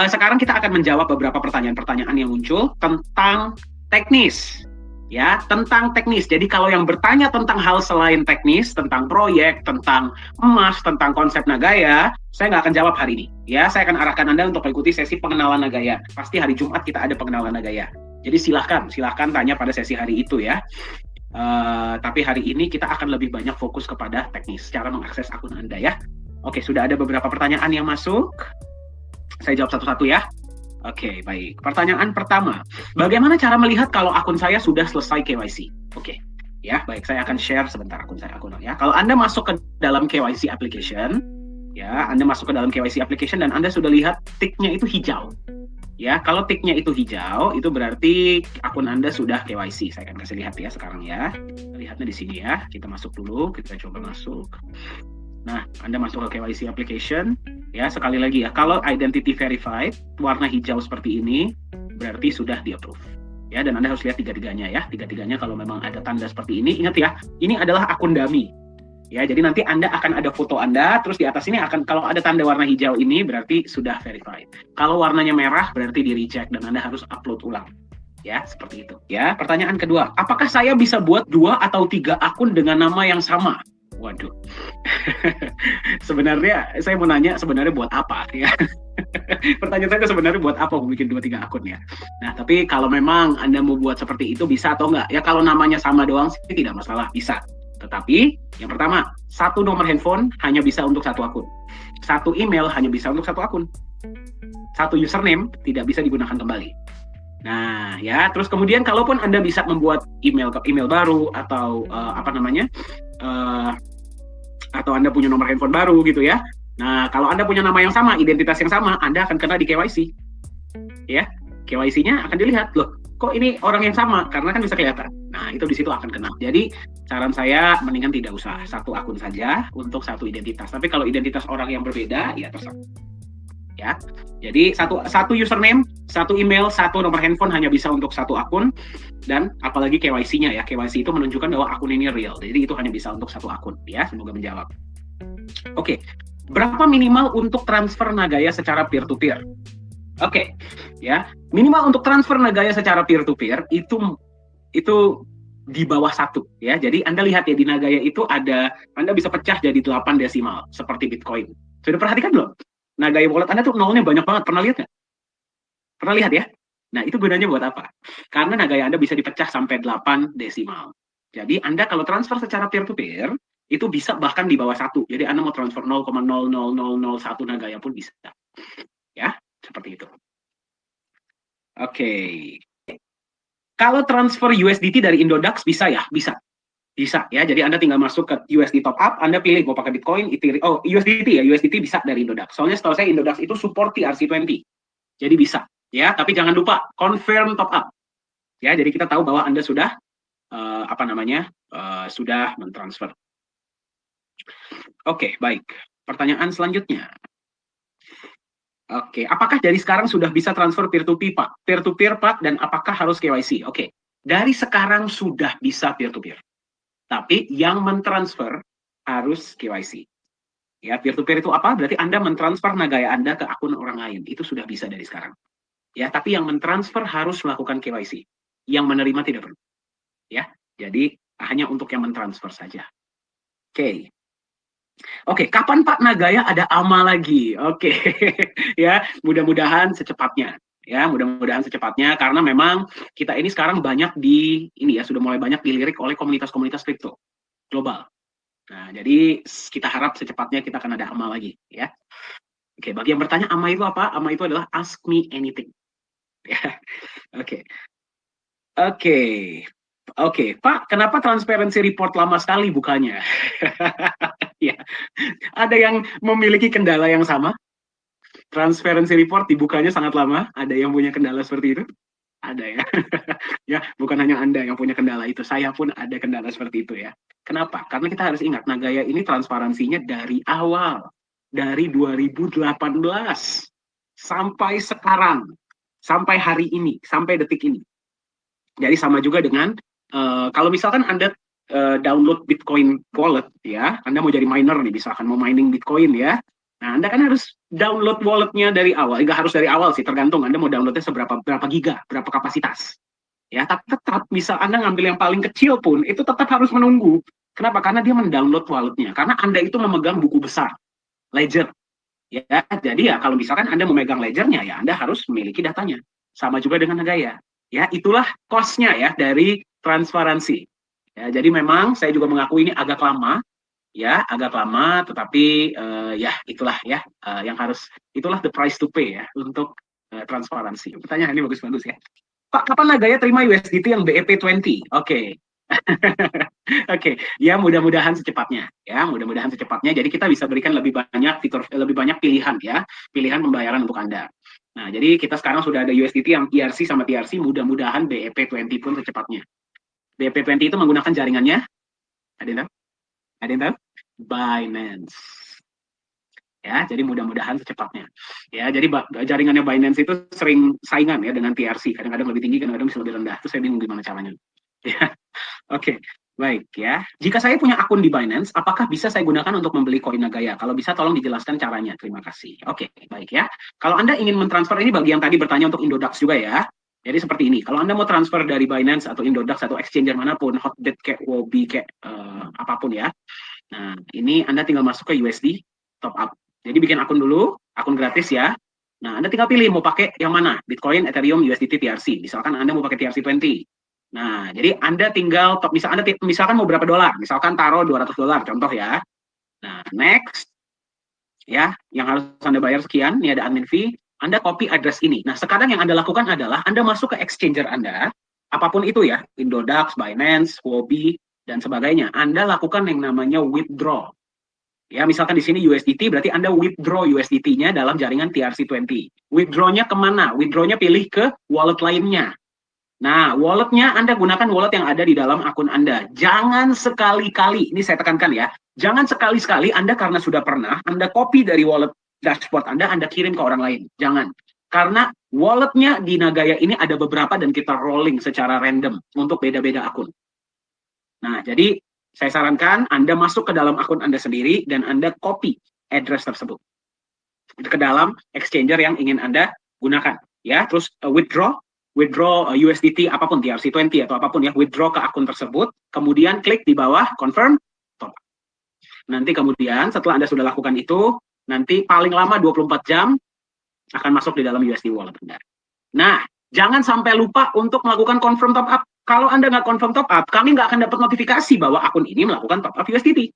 sekarang kita akan menjawab beberapa pertanyaan-pertanyaan yang muncul tentang teknis. Ya, tentang teknis. Jadi kalau yang bertanya tentang hal selain teknis, tentang proyek, tentang emas, tentang konsep Nagaya, saya nggak akan jawab hari ini. Ya, saya akan arahkan Anda untuk mengikuti sesi pengenalan Nagaya. Pasti hari Jumat kita ada pengenalan Nagaya. Jadi silahkan tanya pada sesi hari itu ya. Tapi hari ini kita akan lebih banyak fokus kepada teknis, cara mengakses akun Anda ya. Oke, sudah ada beberapa pertanyaan yang masuk. Saya jawab satu-satu ya. Oke, baik. Pertanyaan pertama, bagaimana cara melihat kalau akun saya sudah selesai KYC? Oke, ya, baik. Saya akan share sebentar akun saya. Ya, kalau Anda masuk ke dalam KYC application, ya, Anda masuk ke dalam KYC application dan Anda sudah lihat tiknya itu hijau. Ya, kalau tiknya itu hijau, itu berarti akun Anda sudah KYC. Saya akan kasih lihat ya sekarang ya. Lihatnya di sini ya. Kita masuk dulu, kita coba masuk. Nah, Anda masuk ke KYC application, ya sekali lagi ya, kalau identity verified, warna hijau seperti ini, berarti sudah di-approve. Ya, dan Anda harus lihat tiga-tiganya ya, tiga-tiganya kalau memang ada tanda seperti ini, ingat ya, ini adalah akun dummy. Ya, jadi nanti Anda akan ada foto Anda, terus di atas ini akan, kalau ada tanda warna hijau ini, berarti sudah verified. Kalau warnanya merah, berarti di-reject, dan Anda harus upload ulang. Ya, seperti itu. Ya, pertanyaan kedua, apakah saya bisa buat 2 atau 3 akun dengan nama yang sama? Waduh, sebenarnya saya mau nanya sebenarnya buat apa ya? Pertanyaan saya sebenarnya buat apa bikin 2-3 akun ya? Nah, tapi kalau memang Anda mau buat seperti itu bisa atau enggak? Ya kalau namanya sama doang sih tidak masalah, bisa. Tetapi yang pertama, 1 nomor handphone hanya bisa untuk 1 akun. 1 email hanya bisa untuk 1 akun. 1 username tidak bisa digunakan kembali. Nah, ya, terus kemudian kalaupun Anda bisa membuat email baru atau atau Anda punya nomor handphone baru gitu ya. Nah, kalau Anda punya nama yang sama, identitas yang sama, Anda akan kena di KYC. Ya, KYC-nya akan dilihat, loh, kok ini orang yang sama? Karena kan bisa kelihatan. Nah, itu di situ akan kena. Jadi, saran saya mendingan tidak usah 1 akun saja untuk 1 identitas. Tapi kalau identitas orang yang berbeda, ya terserah. Ya, jadi satu username, 1 email, 1 nomor handphone hanya bisa untuk 1 akun, dan apalagi KYC-nya ya, KYC itu menunjukkan bahwa akun ini real, jadi itu hanya bisa untuk 1 akun ya. Semoga menjawab. Oke, berapa minimal untuk transfer Nagaya secara peer to peer? Oke, ya, minimal untuk transfer Nagaya secara peer to peer itu di bawah 1 ya. Jadi Anda lihat ya, di Nagaya itu ada, Anda bisa pecah jadi 8 desimal seperti Bitcoin. Sudah perhatikan belum? Nagaya wallet Anda tuh nolnya banyak banget. Pernah lihat nggak? Pernah lihat ya? Nah, itu gunanya buat apa? Karena Nagaya Anda bisa dipecah sampai 8 desimal. Jadi Anda kalau transfer secara peer-to-peer, itu bisa bahkan di bawah 1. Jadi Anda mau transfer 0,00001 Nagaya pun bisa. Ya, seperti itu. Oke. Kalau transfer USDT dari Indodax bisa ya? Bisa. Bisa ya, jadi Anda tinggal masuk ke USD top up, Anda pilih mau pakai Bitcoin, Ethereum, USDT ya, USDT bisa dari Indodax. Soalnya setahu saya Indodax itu support TRC20. Jadi bisa ya, tapi jangan lupa confirm top up. Ya, jadi kita tahu bahwa Anda sudah sudah mentransfer. Oke, baik. Pertanyaan selanjutnya. Oke, apakah dari sekarang sudah bisa transfer peer-to-peer, Pak? Peer-to-peer, Pak, dan apakah harus KYC? Oke, dari sekarang sudah bisa peer-to-peer. Tapi yang mentransfer harus KYC. Ya, peer-to-peer itu apa? Berarti Anda mentransfer Nagaya Anda ke akun orang lain. Itu sudah bisa dari sekarang. Ya, tapi yang mentransfer harus melakukan KYC. Yang menerima tidak perlu. Ya, jadi hanya untuk yang mentransfer saja. Oke. Oke, kapan Pak Nagaya ada AMA lagi? Oke. Ya, mudah-mudahan secepatnya. Ya, mudah-mudahan secepatnya karena memang kita ini sekarang banyak sudah mulai banyak dilirik oleh komunitas-komunitas kripto global. Nah, jadi kita harap secepatnya kita akan ada AMA lagi ya. Oke, bagi yang bertanya AMA itu apa? AMA itu adalah ask me anything. Ya. Oke. Oke, Pak, kenapa transparency report lama sekali bukanya? Ya. Ada yang memiliki kendala yang sama? Transparency report dibukanya sangat lama. Ada yang punya kendala seperti itu? Ada ya. Ya, bukan hanya Anda yang punya kendala itu. Saya pun ada kendala seperti itu ya. Kenapa? Karena kita harus ingat, Nagaya ini transparansinya dari awal. Dari 2018. Sampai sekarang. Sampai hari ini. Sampai detik ini. Jadi sama juga dengan, kalau misalkan Anda download Bitcoin wallet ya, Anda mau jadi miner nih, misalkan mau mining Bitcoin ya, Nah, Anda kan harus download walletnya dari awal. Nggak harus dari awal sih, tergantung Anda mau downloadnya berapa giga, berapa kapasitas. Ya, tapi tetap misal Anda ngambil yang paling kecil pun, itu tetap harus menunggu. Kenapa? Karena dia mendownload walletnya. Karena Anda itu memegang buku besar, ledger. Ya, jadi ya kalau misalkan Anda memegang ledgernya, ya Anda harus memiliki datanya. Sama juga dengan Nagaya. Ya, itulah cost-nya ya dari transparansi. Ya, jadi memang saya juga mengakui ini agak lama, ya agak lama, tetapi ya itulah ya yang harus, itulah the price to pay ya untuk transparansi. Pertanyaan ini bagus-bagus ya. Pak, kapan Nagaya terima USDT yang BEP20? Oke. Oke, ya mudah-mudahan secepatnya, ya mudah-mudahan secepatnya. Jadi kita bisa berikan lebih banyak fitur, lebih banyak pilihan ya, pilihan pembayaran untuk Anda. Nah, jadi kita sekarang sudah ada USDT yang ERC sama TRC, mudah-mudahan BEP20 pun secepatnya. BEP20 itu menggunakan jaringannya, ada yang tahu? Ada yang tahu? Binance. Ya, jadi mudah-mudahan secepatnya. Ya, jadi jaringannya Binance itu sering saingan ya dengan TRC, kadang-kadang lebih tinggi, kadang-kadang bisa lebih rendah. Terus saya bingung gimana caranya. Ya, oke, baik ya. Jika saya punya akun di Binance, apakah bisa saya gunakan untuk membeli koin Nagaya? Kalau bisa, tolong dijelaskan caranya. Terima kasih. Oke, baik ya. Kalau Anda ingin mentransfer, ini bagi yang tadi bertanya untuk Indodax juga ya. Jadi seperti ini. Kalau Anda mau transfer dari Binance atau Indodax atau exchanger manapun, Hotbit kayak Wobi kayak apapun ya. Nah, ini Anda tinggal masuk ke USD top up. Jadi bikin akun dulu, akun gratis ya. Nah, Anda tinggal pilih mau pakai yang mana, Bitcoin, Ethereum, USDT, TRC. Misalkan Anda mau pakai TRC20. Nah, jadi Anda tinggal, misalkan mau berapa dolar, misalkan taruh $200, contoh ya. Nah, next, ya, yang harus Anda bayar sekian, ini ada admin fee, Anda copy address ini. Nah, sekarang yang Anda lakukan adalah, Anda masuk ke exchanger Anda, apapun itu ya, Indodax, Binance, Huobi, dan sebagainya. Anda lakukan yang namanya withdraw. Ya, misalkan di sini USDT, berarti Anda withdraw USDT-nya dalam jaringan TRC20. Withdraw-nya kemana? Withdraw-nya pilih ke wallet lainnya. Nah, walletnya Anda gunakan wallet yang ada di dalam akun Anda. Jangan sekali-kali, ini saya tekankan ya, jangan sekali-sekali Anda karena sudah pernah, Anda copy dari wallet dashboard Anda kirim ke orang lain. Jangan. Karena walletnya di Nagaya ini ada beberapa dan kita rolling secara random untuk beda-beda akun. Nah, jadi saya sarankan Anda masuk ke dalam akun Anda sendiri dan Anda copy address tersebut ke dalam exchanger yang ingin Anda gunakan. Ya, terus withdraw USDT apapun, TRC20 atau apapun ya, withdraw ke akun tersebut, kemudian klik di bawah confirm top. Nanti kemudian setelah Anda sudah lakukan itu, nanti paling lama 24 jam akan masuk di dalam USD wallet Anda. Nah, jangan sampai lupa untuk melakukan confirm top up. Kalau Anda nggak confirm top up, kami nggak akan dapat notifikasi bahwa akun ini melakukan top up USDT.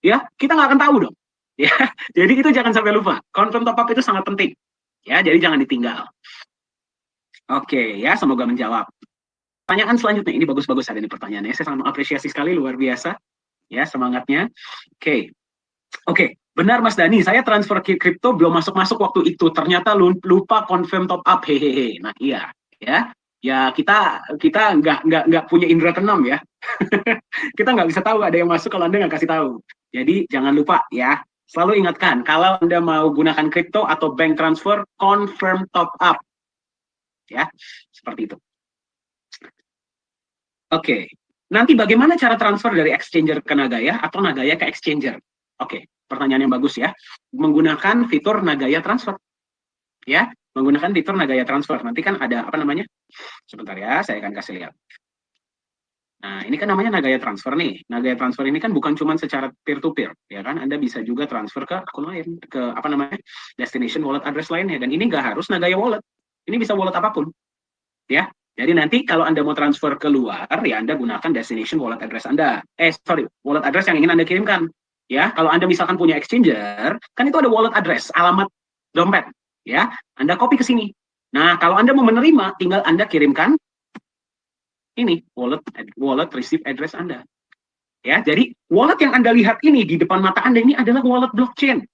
Ya, kita nggak akan tahu dong. Ya, jadi itu jangan sampai lupa. Confirm top up itu sangat penting. Ya, jadi jangan ditinggal. Oke, ya, semoga menjawab. Pertanyaan selanjutnya, ini bagus-bagus ada nih pertanyaannya. Saya sangat mengapresiasi sekali, luar biasa. Ya, semangatnya. Oke, benar Mas Dani, saya transfer kripto belum masuk-masuk waktu itu. Ternyata lupa confirm top up, hehehe. Nah, iya, ya. Ya kita nggak punya indera keenam ya. Kita nggak bisa tahu ada yang masuk kalau Anda nggak kasih tahu. Jadi jangan lupa ya. Selalu ingatkan kalau Anda mau gunakan kripto atau bank transfer, confirm top up. Ya, seperti itu. Oke. Nanti bagaimana cara transfer dari exchanger ke Nagaya atau Nagaya ke exchanger? Oke, pertanyaan yang bagus ya. Menggunakan fitur Nagaya transfer. Ya, menggunakan fitur Nagaya transfer. Nanti kan ada apa namanya? Sebentar ya, saya akan kasih lihat. Nah, ini kan namanya Nagaya transfer nih. Nagaya transfer ini kan bukan cuma secara peer-to-peer, ya kan? Anda bisa juga transfer ke akun lain, ke apa namanya? Destination wallet address lainnya. Dan ini nggak harus Nagaya wallet. Ini bisa wallet apapun. Ya, jadi nanti kalau Anda mau transfer keluar, ya Anda gunakan destination wallet address Anda. Wallet address yang ingin Anda kirimkan. Ya, kalau Anda misalkan punya exchanger, kan itu ada wallet address, alamat dompet. Ya, Anda copy ke sini. Nah, kalau Anda mau menerima, tinggal Anda kirimkan ini wallet receive address Anda. Ya, jadi wallet yang Anda lihat ini di depan mata Anda ini adalah wallet blockchain.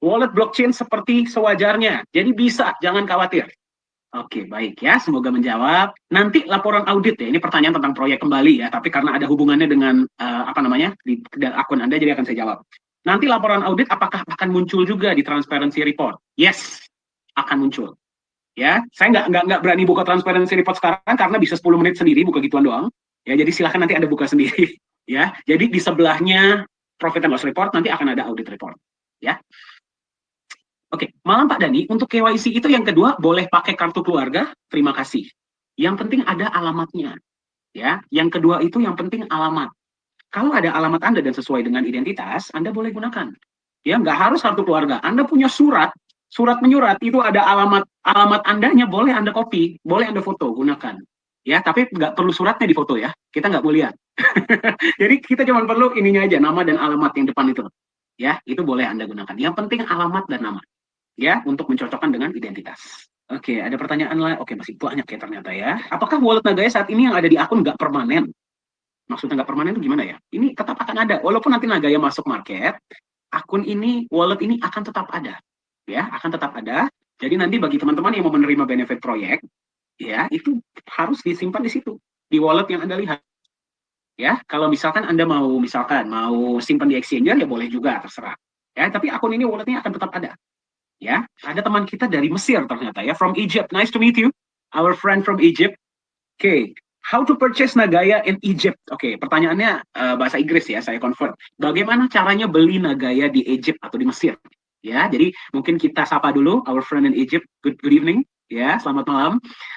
Wallet blockchain seperti sewajarnya. Jadi bisa, jangan khawatir. Oke, baik ya, semoga menjawab. Nanti laporan audit ya, ini pertanyaan tentang proyek kembali ya, tapi karena ada hubungannya dengan apa namanya di akun Anda, jadi akan saya jawab. Nanti laporan audit apakah akan muncul juga di transparency report? Yes, akan muncul. Ya, saya nggak berani buka transparency report sekarang karena bisa 10 menit sendiri buka gituan doang. Ya, jadi silahkan nanti Anda buka sendiri. Ya, jadi di sebelahnya profit and loss report nanti akan ada audit report. Ya. Oke, malam Pak Dani, untuk KYC itu yang kedua boleh pakai kartu keluarga, terima kasih. Yang penting ada alamatnya, ya. Yang kedua itu yang penting alamat. Kalau ada alamat Anda dan sesuai dengan identitas, Anda boleh gunakan. Ya, nggak harus kartu keluarga. Anda punya surat, surat menyurat itu ada alamat Andanya, boleh Anda copy, boleh Anda foto, gunakan. Ya, tapi nggak perlu suratnya difoto ya. Kita nggak boleh lihat. Jadi kita cuma perlu ininya aja, nama dan alamat yang depan itu. Ya, itu boleh Anda gunakan. Yang penting alamat dan nama. Ya, untuk mencocokkan dengan identitas. Oke, ada pertanyaan lain. Oke, masih banyak ya ternyata ya. Apakah wallet Nagaya saat ini yang ada di akun nggak permanen? Maksudnya nggak permanen itu gimana ya? Ini tetap akan ada. Walaupun nanti Nagaya masuk market, akun ini, wallet ini akan tetap ada. Ya, akan tetap ada. Jadi nanti bagi teman-teman yang mau menerima benefit proyek, ya, itu harus disimpan di situ. Di wallet yang Anda lihat. Ya, kalau misalkan Anda mau simpan di exchanger ya boleh juga, terserah. Ya, tapi akun ini walletnya akan tetap ada. Ya, ada teman kita dari Mesir ternyata ya, from Egypt. Nice to meet you, our friend from Egypt. Okay, how to purchase Nagaya in Egypt? Oke, pertanyaannya bahasa Inggris ya, saya convert. Bagaimana caranya beli Nagaya di Egypt atau di Mesir? Ya, jadi mungkin kita sapa dulu our friend in Egypt. Good evening. Ya, selamat malam.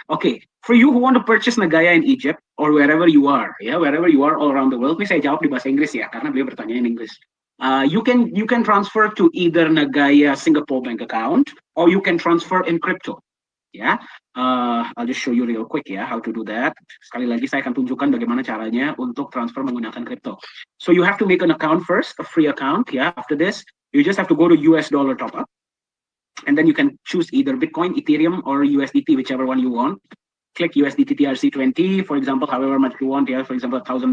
Oke, for you who want to purchase Nagaya in Egypt or wherever you are, ya, wherever you are all around the world. Ini saya jawab di bahasa Inggris ya, karena beliau bertanya in English. You can transfer to either Nagaya Singapore bank account or you can transfer in crypto. Ya, I'll just show you real quick ya how to do that. Sekali lagi saya akan tunjukkan bagaimana caranya untuk transfer menggunakan crypto. So you have to make an account first, a free account ya. After this, you just have to go to US dollar top up, and then you can choose either Bitcoin, Ethereum, or USDT, whichever one you want. Click USDT TRC20, for example, however much you want. Yeah, for example, $1,000,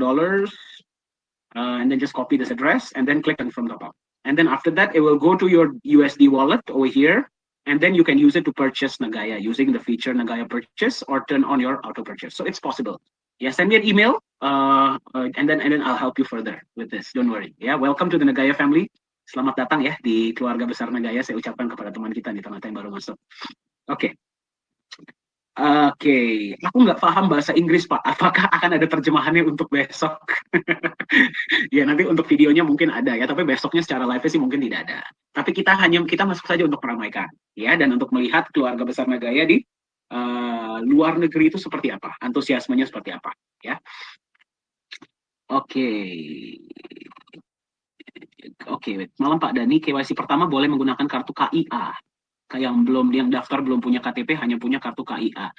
and then just copy this address and then click confirm top up. And then after that, it will go to your USD wallet over here. And then you can use it to purchase Nagaya using the feature Nagaya purchase or turn on your auto purchase. So it's possible. Yeah, send me an email, and then I'll help you further with this. Don't worry. Yeah, welcome to the Nagaya family. Selamat datang ya di keluarga besar Nagaya. Saya ucapkan kepada teman kita nih, ternyata yang baru masuk. Oke. Oke, aku nggak paham bahasa Inggris Pak. Apakah akan ada terjemahannya untuk besok? Ya nanti untuk videonya mungkin ada ya, tapi besoknya secara live sih mungkin tidak ada. Tapi kita masuk saja untuk meramaikan ya, dan untuk melihat keluarga besar Nagaya di luar negeri itu seperti apa, antusiasmenya seperti apa ya. Oke. Oke, malam Pak Dani, KYC pertama boleh menggunakan kartu KIA. Yang daftar belum punya KTP, hanya punya kartu KIA.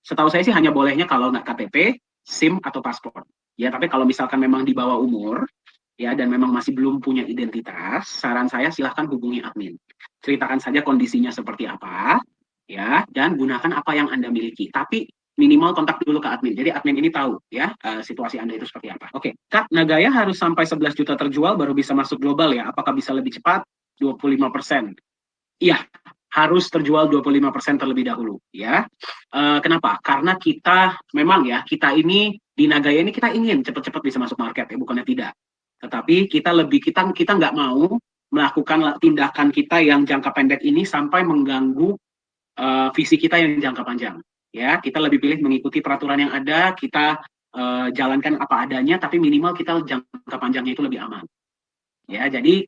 Setahu saya sih hanya bolehnya kalau nggak KTP, SIM atau paspor. Ya, tapi kalau misalkan memang di bawah umur, ya, dan memang masih belum punya identitas, saran saya silahkan hubungi admin. Ceritakan saja kondisinya seperti apa, ya, dan gunakan apa yang Anda miliki. Tapi minimal kontak dulu ke admin. Jadi admin ini tahu ya situasi Anda itu seperti apa. Oke, Kak, Nagaya harus sampai 11 juta terjual baru bisa masuk global ya. Apakah bisa lebih cepat? 25%. Iya, harus terjual 25% terlebih dahulu ya. Kenapa? Karena kita memang ya, kita ini di Nagaya ini kita ingin cepat-cepat bisa masuk market ya, bukannya tidak. Tetapi kita nggak mau melakukan tindakan kita yang jangka pendek ini sampai mengganggu visi kita yang jangka panjang. Ya, kita lebih pilih mengikuti peraturan yang ada, kita jalankan apa adanya, tapi minimal kita jangka panjangnya itu lebih aman. Ya, jadi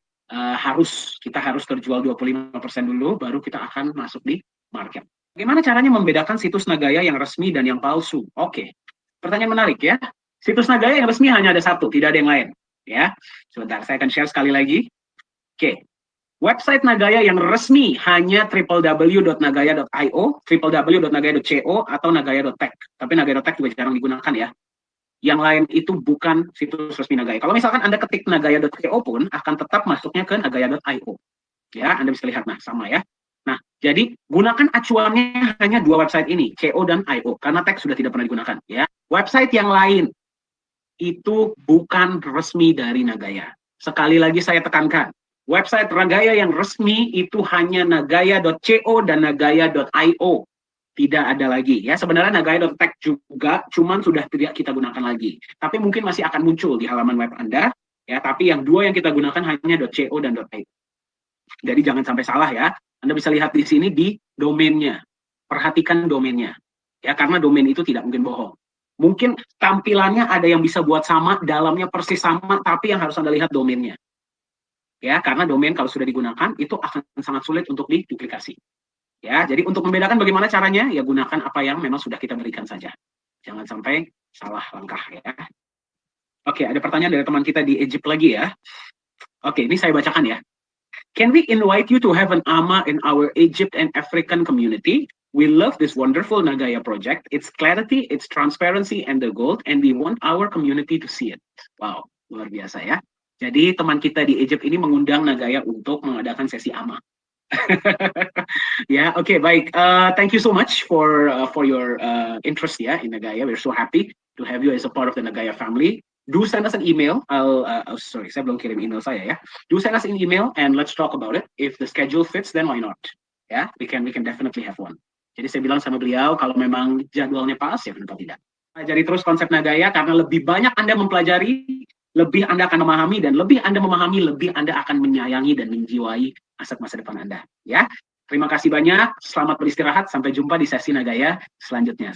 kita harus terjual 25% dulu, baru kita akan masuk di market. Bagaimana caranya membedakan situs Nagaya yang resmi dan yang palsu? Oke, pertanyaan menarik ya. Situs Nagaya yang resmi hanya ada satu, tidak ada yang lain. Ya, sebentar, saya akan share sekali lagi. Oke, website Nagaya yang resmi hanya www.nagaya.io, www.nagaya.co, atau nagaya.tech. Tapi nagaya.tech juga jarang digunakan ya. Yang lain itu bukan situs resmi Nagaya. Kalau misalkan Anda ketik nagaya.co pun akan tetap masuknya ke nagaya.io. Ya, Anda bisa lihat, nah sama ya. Nah, jadi gunakan acuannya hanya dua website ini, CO dan IO, karena teks sudah tidak pernah digunakan. Ya, website yang lain itu bukan resmi dari Nagaya. Sekali lagi saya tekankan, website Nagaya yang resmi itu hanya nagaya.co dan nagaya.io. Tidak ada lagi ya, sebenarnya nagaya.tech juga, cuman sudah tidak kita gunakan lagi, tapi mungkin masih akan muncul di halaman web Anda ya, tapi yang dua yang kita gunakan hanya .co dan .io. Jadi jangan sampai salah ya, Anda bisa lihat di sini di domainnya, perhatikan domainnya ya, karena domain itu tidak mungkin bohong. Mungkin tampilannya ada yang bisa buat sama, dalamnya persis sama, tapi yang harus Anda lihat domainnya ya, karena domain kalau sudah digunakan itu akan sangat sulit untuk diduplikasi. Ya, jadi untuk membedakan bagaimana caranya, ya gunakan apa yang memang sudah kita berikan saja. Jangan sampai salah langkah ya. Oke, ada pertanyaan dari teman kita di Egypt lagi ya. Oke, ini saya bacakan ya. Can we invite you to have an AMA in our Egypt and African community? We love this wonderful Nagaya project. Its clarity, its transparency, and the gold, and we want our community to see it. Wow, luar biasa ya. Jadi teman kita di Egypt ini mengundang Nagaya untuk mengadakan sesi AMA. Yeah, okay, baik. Thank you so much for your interest ya in Nagaya. We're so happy to have you as a part of the Nagaya family. Do send us an email. Sorry, saya belum kirim email saya ya. Do send us an email and let's talk about it. If the schedule fits, then why not? Ya, we can definitely have one. Jadi saya bilang sama beliau kalau memang jadwalnya pas ya kenapa tidak. Pelajari terus konsep Nagaya karena lebih banyak Anda mempelajari, lebih Anda akan memahami, dan lebih Anda memahami, lebih Anda akan menyayangi dan menjiwai aset masa depan Anda. Ya, terima kasih banyak. Selamat beristirahat. Sampai jumpa di sesi Nagaya selanjutnya.